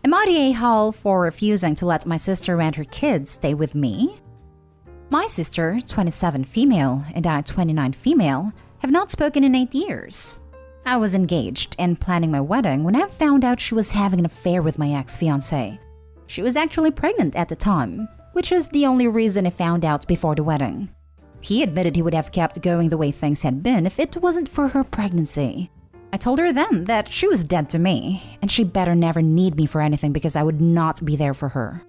Am I the a-hole for refusing to let my sister and her kids stay with me? My sister, 27 female, and I, 29 female, have not spoken in 8 years. I was engaged and planning my wedding when I found out she was having an affair with my ex-fiancé. She was actually pregnant at the time, which is the only reason I found out before the wedding. He admitted he would have kept going the way things had been if it wasn't for her pregnancy. I told her then that she was dead to me, and she better never need me for anything because I would not be there for her.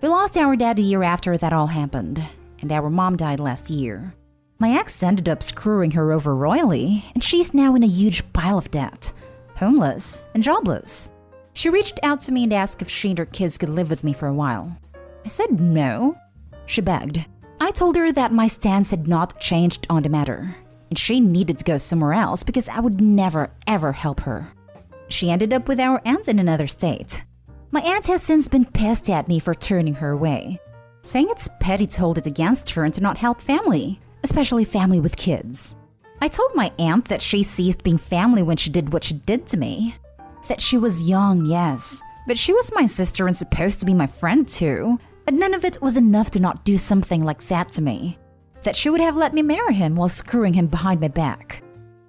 We lost our dad a year after that all happened, and our mom died last year. My ex ended up screwing her over royally, and she's now in a huge pile of debt, homeless and jobless. She reached out to me and asked if she and her kids could live with me for a while. I said no. She begged. I told her that my stance had not changed on the matter, and she needed to go somewhere else because I would never ever help her. She ended up with our aunt in another state. My aunt has since been pissed at me for turning her away, saying it's petty to hold it against her and to not help family, especially family with kids. I told my aunt that she ceased being family when she did what she did to me. That she was young, yes, but she was my sister and supposed to be my friend too, and none of it was enough to not do something like that to me. That she would have let me marry him while screwing him behind my back.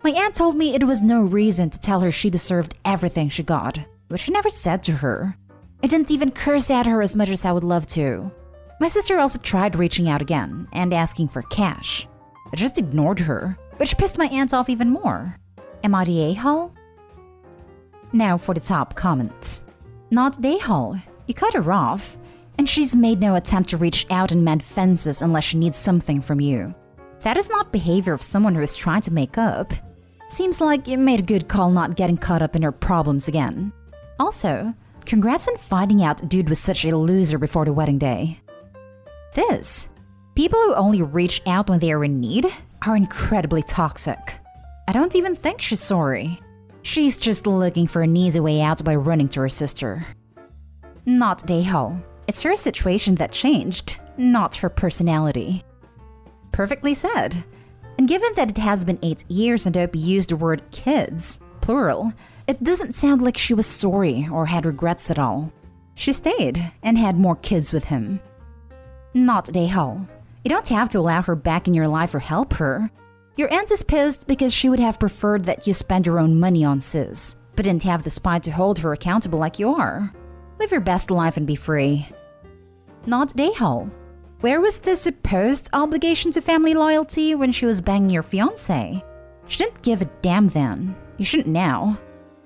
My aunt told me it was no reason to tell her she deserved everything she got, which I never said to her. I didn't even curse at her as much as I would love to. My sister also tried reaching out again and asking for cash. I just ignored her, which pissed my aunt off even more. Am I the a-hole? Now for the top comment. Not the a-hole. You cut her off, and she's made no attempt to reach out and mend fences unless she needs something from you. That is not behavior of someone who is trying to make up. Seems like you made a good call not getting caught up in her problems again. Also, congrats on finding out dude was such a loser before the wedding day. People who only reach out when they are in need are incredibly toxic. I don't even think she's sorry. She's just looking for an easy way out by running to her sister. Not the a-hole. It's her situation that changed, not her personality. Perfectly said. And given that it has been 8 years and Opie used the word kids, plural, it doesn't sound like she was sorry or had regrets at all. She stayed and had more kids with him. Not the a-hole. You don't have to allow her back in your life or help her. Your aunt is pissed because she would have preferred that you spend your own money on sis, but didn't have the spine to hold her accountable like you are. Live your best life and be free. Not the a-hole. Where was the supposed obligation to family loyalty when she was banging your fiancé? She didn't give a damn then. You shouldn't now.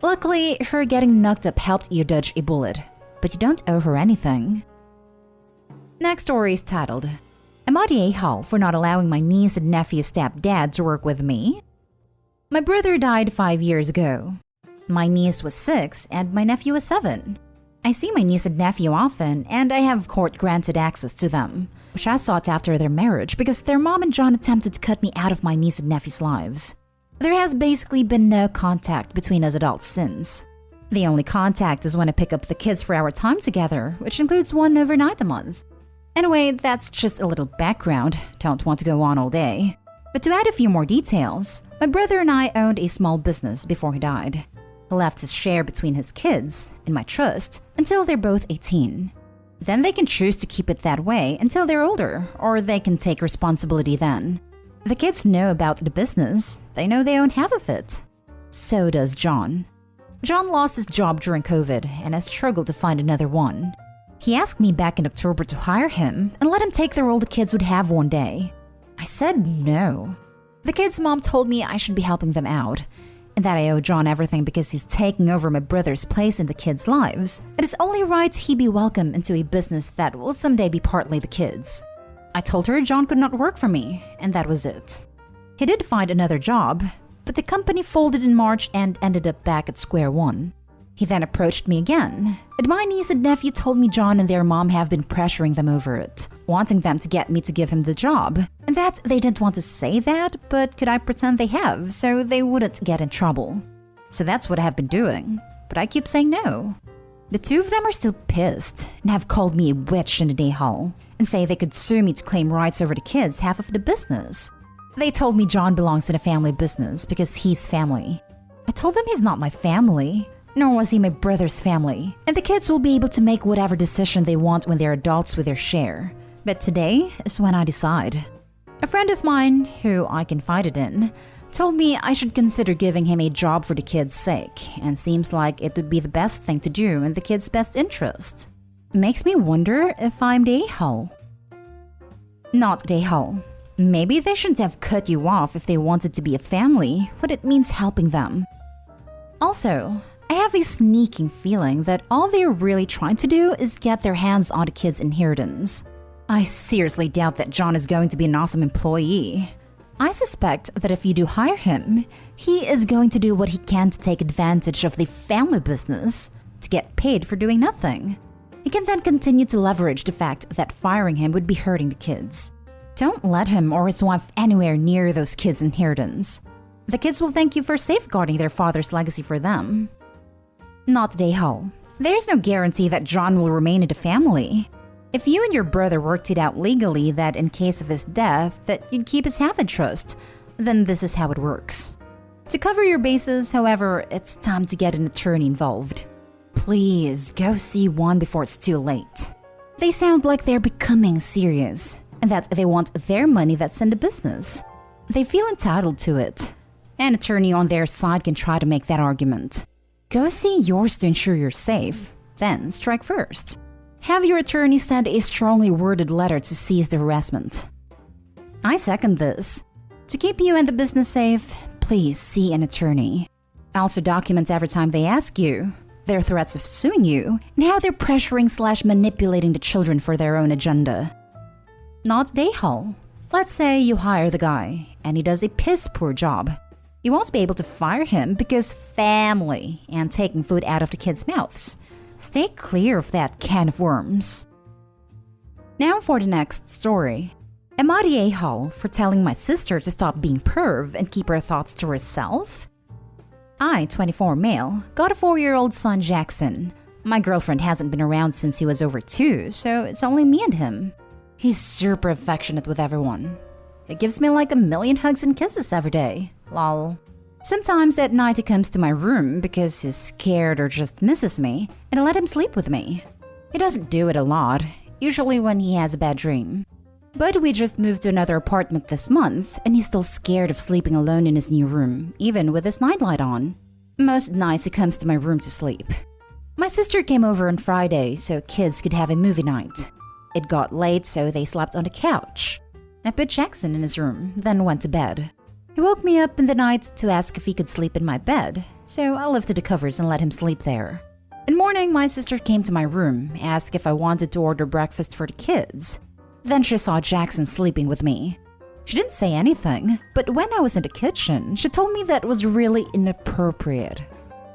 Luckily, her getting knocked up helped you dodge a bullet, but you don't owe her anything. Next story is titled, Am I the a-hole for not allowing my niece and nephew's stepdad to work with me? My brother died 5 years ago. My niece was 6 and my nephew was 7. I see my niece and nephew often, and I have court-granted access to them, which I sought after their marriage because their mom and John attempted to cut me out of my niece and nephew's lives. There has basically been no contact between us adults since. The only contact is when I pick up the kids for our time together, which includes one overnight a month. Anyway, that's just a little background, don't want to go on all day. But to add a few more details, my brother and I owned a small business before he died. He left his share between his kids, in my trust, until they're both 18. Then they can choose to keep it that way until they're older, or they can take responsibility then. The kids know about the business, they know they own half of it. So does John. John lost his job during COVID and has struggled to find another one. He asked me back in October to hire him and let him take the role the kids would have one day. I said no. The kids' mom told me I should be helping them out, and that I owe John everything because he's taking over my brother's place in the kids' lives, and it's only right he be welcome into a business that will someday be partly the kids. I told her John could not work for me, and that was it. He did find another job, but the company folded in March and ended up back at square one. He then approached me again, and my niece and nephew told me John and their mom have been pressuring them over it, wanting them to get me to give him the job, and that they didn't want to say that, but could I pretend they have so they wouldn't get in trouble. So that's what I have been doing, but I keep saying no. The two of them are still pissed and have called me a witch in the day hall and say they could sue me to claim rights over the kids' half of the business. They told me John belongs in a family business because he's family. I told them he's not my family. nor was he my brother's family, and the kids will be able to make whatever decision they want when they're adults with their share. But today is when I decide. A friend of mine, who I confided in, told me I should consider giving him a job for the kids' sake, and seems like it would be the best thing to do in the kids' best interest. Makes me wonder if I'm the a-hole. Not the a-hole. Maybe they shouldn't have cut you off if they wanted to be a family when it means helping them. Also, I have a sneaking feeling that all they're really trying to do is get their hands on the kids' inheritance. I seriously doubt that John is going to be an awesome employee. I suspect that if you do hire him, he is going to do what he can to take advantage of the family business to get paid for doing nothing. He can then continue to leverage the fact that firing him would be hurting the kids. Don't let him or his wife anywhere near those kids' inheritance. The kids will thank you for safeguarding their father's legacy for them. Not the a-hole. There's no guarantee that John will remain in the family. If you and your brother worked it out legally that in case of his death that you'd keep his half in trust, then this is how it works. To cover your bases, however, it's time to get an attorney involved. Please go see one before it's too late. They sound like they're becoming serious, and that they want their money that's in the business. They feel entitled to it. An attorney on their side can try to make that argument. Go see yours to ensure you're safe, then strike first. Have your attorney send a strongly worded letter to cease the harassment. I second this. To keep you and the business safe, please see an attorney. Also document every time they ask you, their threats of suing you, and how they're pressuring/manipulating the children for their own agenda. Not the a-hole. Let's say you hire the guy, and he does a piss-poor job. You won't be able to fire him because family and taking food out of the kids' mouths. Stay clear of that can of worms. Now for the next story. Am I the a-hole for telling my sister to stop being perv and keep her thoughts to herself? I, 24 male, got a 4-year-old son Jackson. My girlfriend hasn't been around since he was over 2, so it's only me and him. He's super affectionate with everyone. He gives me like a million hugs and kisses every day. Lol. Sometimes at night he comes to my room because he's scared or just misses me, and I let him sleep with me. He doesn't do it a lot, usually when he has a bad dream. But we just moved to another apartment this month, and he's still scared of sleeping alone in his new room, even with his nightlight on. Most nights he comes to my room to sleep. My sister came over on Friday so kids could have a movie night. It got late, so they slept on the couch. I put Jackson in his room, then went to bed. He woke me up in the night to ask if he could sleep in my bed, so I lifted the covers and let him sleep there. In the morning, my sister came to my room, asked if I wanted to order breakfast for the kids. Then she saw Jackson sleeping with me. She didn't say anything, but when I was in the kitchen, she told me that was really inappropriate.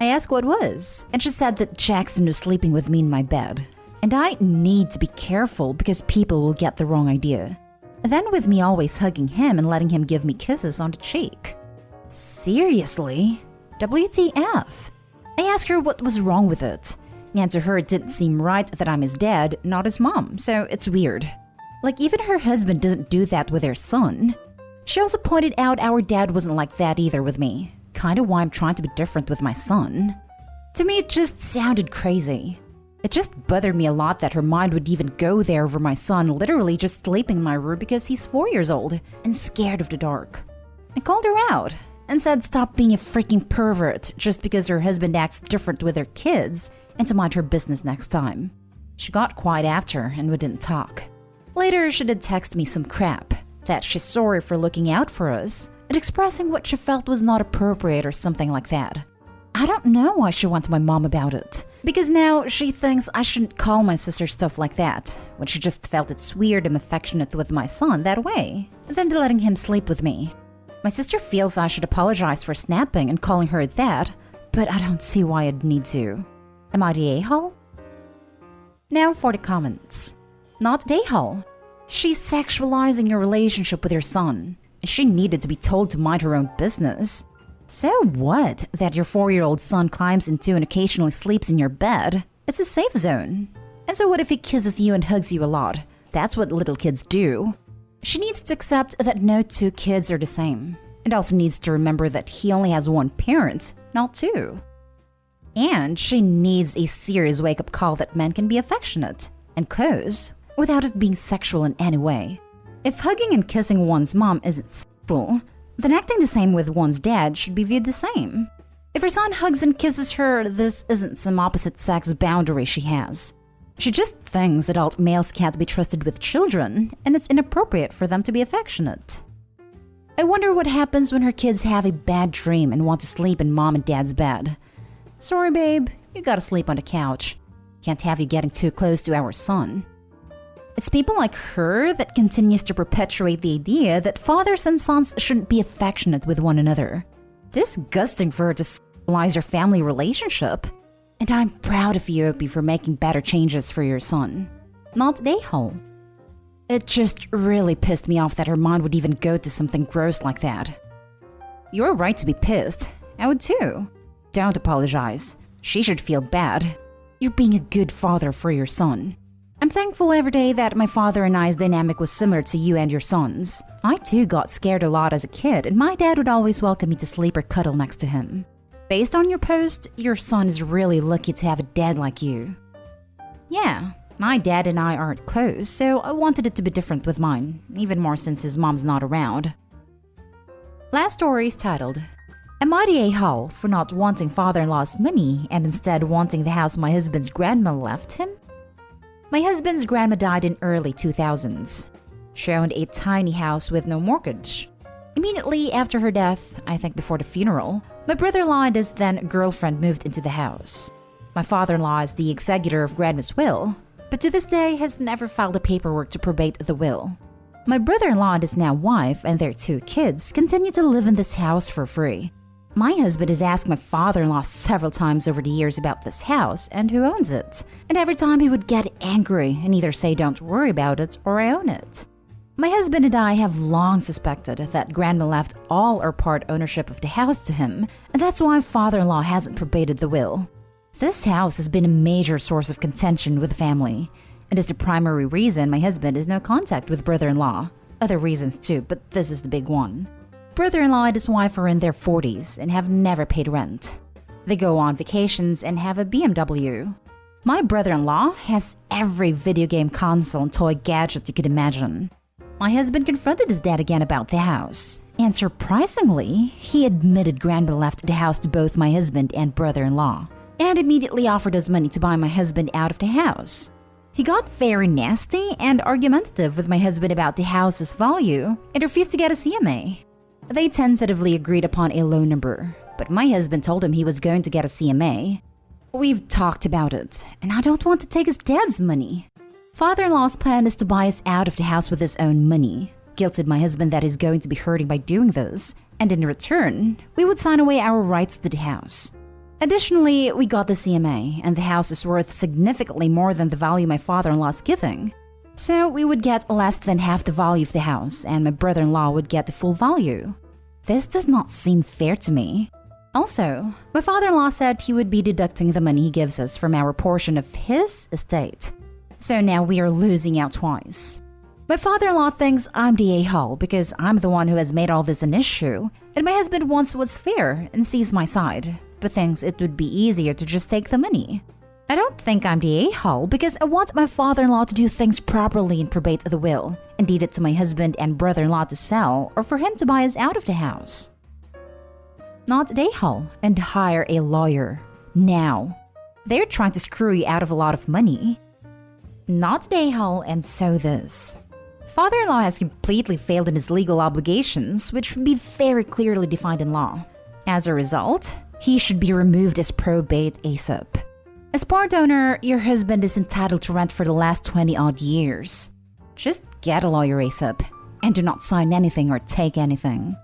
I asked what was, and she said that Jackson was sleeping with me in my bed. And I need to be careful because people will get the wrong idea. Then with me always hugging him and letting him give me kisses on the cheek. Seriously? WTF? I asked her what was wrong with it. And to her it didn't seem right that I'm his dad, not his mom, so it's weird. Like even her husband doesn't do that with their son. She also pointed out our dad wasn't like that either with me. Kinda why I'm trying to be different with my son. To me it just sounded crazy. It just bothered me a lot that her mind would even go there over my son literally just sleeping in my room because he's 4 years old and scared of the dark. I called her out and said stop being a freaking pervert just because her husband acts different with their kids and to mind her business next time. She got quiet after and we didn't talk. Later she did text me some crap, that she's sorry for looking out for us and expressing what she felt was not appropriate or something like that. I don't know why she went to my mom about it. Because now she thinks I shouldn't call my sister stuff like that, when she just felt it's weird I'm affectionate with my son that way, and then letting him sleep with me. My sister feels I should apologize for snapping and calling her that, but I don't see why I'd need to. Am I the a-hole? Now for the comments. Not the a-hole. She's sexualizing your relationship with your son, and she needed to be told to mind her own business. So what that your 4-year-old son climbs into and occasionally sleeps in your bed? It's a safe zone. And so what if he kisses you and hugs you a lot? That's what little kids do. She needs to accept that no 2 kids are the same. And also needs to remember that he only has 1 parent, not 2. And she needs a serious wake-up call that men can be affectionate and close without it being sexual in any way. If hugging and kissing one's mom isn't sexual, then acting the same with one's dad should be viewed the same. If her son hugs and kisses her, this isn't some opposite sex boundary she has. She just thinks adult males can't be trusted with children, and it's inappropriate for them to be affectionate. I wonder what happens when her kids have a bad dream and want to sleep in mom and dad's bed. Sorry, babe, you gotta sleep on the couch. Can't have you getting too close to our son. It's people like her that continues to perpetuate the idea that fathers and sons shouldn't be affectionate with one another. Disgusting for her to sexualize your family relationship. And I'm proud of you, Opie, for making better changes for your son. Not a-hole. It just really pissed me off that her mind would even go to something gross like that. You're right to be pissed. I would too. Don't apologize. She should feel bad. You're being a good father for your son. I'm thankful every day that my father and I's dynamic was similar to you and your son's. I too got scared a lot as a kid, and my dad would always welcome me to sleep or cuddle next to him. Based on your post, your son is really lucky to have a dad like you. Yeah, my dad and I aren't close, so I wanted it to be different with mine, even more since his mom's not around. Last story is titled, Am I the a-hole for not wanting father-in-law's money and instead wanting the house my husband's grandma left him? My husband's grandma died in early 2000s. She owned a tiny house with no mortgage. Immediately after her death, I think before the funeral, my brother-in-law and his then girlfriend moved into the house. My father-in-law is the executor of grandma's will, but to this day has never filed the paperwork to probate the will. My brother-in-law and his now wife and their 2 kids continue to live in this house for free. My husband has asked my father-in-law several times over the years about this house and who owns it, and every time he would get angry and either say don't worry about it or I own it. My husband and I have long suspected that grandma left all or part ownership of the house to him, and that's why father-in-law hasn't probated the will. This house has been a major source of contention with the family, and is the primary reason my husband has no contact with brother-in-law. Other reasons too, but this is the big one. Brother-in-law and his wife are in their 40s and have never paid rent. They go on vacations and have a BMW. My brother-in-law has every video game console and toy gadget you could imagine. My husband confronted his dad again about the house, and surprisingly, he admitted grandma left the house to both my husband and brother-in-law, and immediately offered us money to buy my husband out of the house. He got very nasty and argumentative with my husband about the house's value and refused to get a CMA. They tentatively agreed upon a loan number, but my husband told him he was going to get a CMA. We've talked about it, and I don't want to take his dad's money. Father-in-law's plan is to buy us out of the house with his own money, guilted my husband that he's going to be hurting by doing this, and in return, we would sign away our rights to the house. Additionally, we got the CMA, and the house is worth significantly more than the value my father-in-law is giving. So we would get less than half the value of the house, and my brother-in-law would get the full value. This does not seem fair to me. Also, my father-in-law said he would be deducting the money he gives us from our portion of his estate. So now we are losing out twice. My father-in-law thinks I'm the a-hole because I'm the one who has made all this an issue, and my husband wants what's fair and sees my side, but thinks it would be easier to just take the money. I don't think I'm the a-hole because I want my father-in-law to do things properly and probate the will, and deed it to my husband and brother-in-law to sell or for him to buy us out of the house. Not the a-hole and hire a lawyer. Now. They're trying to screw you out of a lot of money. Not the a-hole and so this. Father-in-law has completely failed in his legal obligations, which would be very clearly defined in law. As a result, he should be removed as probate ASAP. As part owner, your husband is entitled to rent for the last 20-odd years. Just get a lawyer ASAP, and do not sign anything or take anything.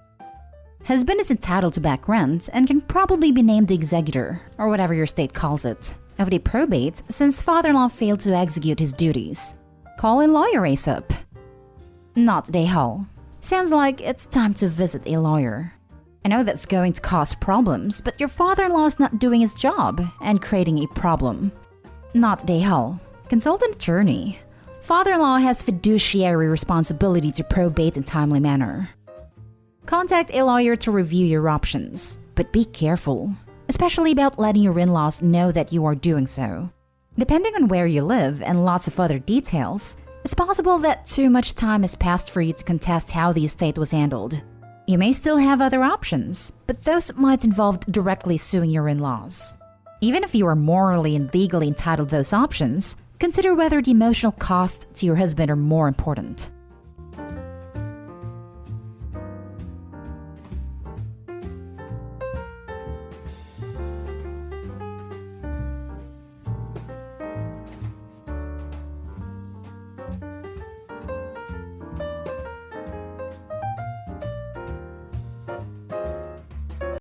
Husband is entitled to back rent and can probably be named the executor, or whatever your state calls it, of the probate since father-in-law failed to execute his duties. Call a lawyer ASAP. Not the a-hole. Sounds like it's time to visit a lawyer. I know that's going to cause problems, but your father-in-law is not doing his job and creating a problem. Not the a-hole. Consult an attorney. Father-in-law has fiduciary responsibility to probate in timely manner. Contact a lawyer to review your options, but be careful. especially about letting your in-laws know that you are doing so. Depending on where you live and lots of other details, it's possible that too much time has passed for you to contest how the estate was handled. You may still have other options, but those might involve directly suing your in-laws. Even if you are morally and legally entitled to those options, consider whether the emotional costs to your husband are more important.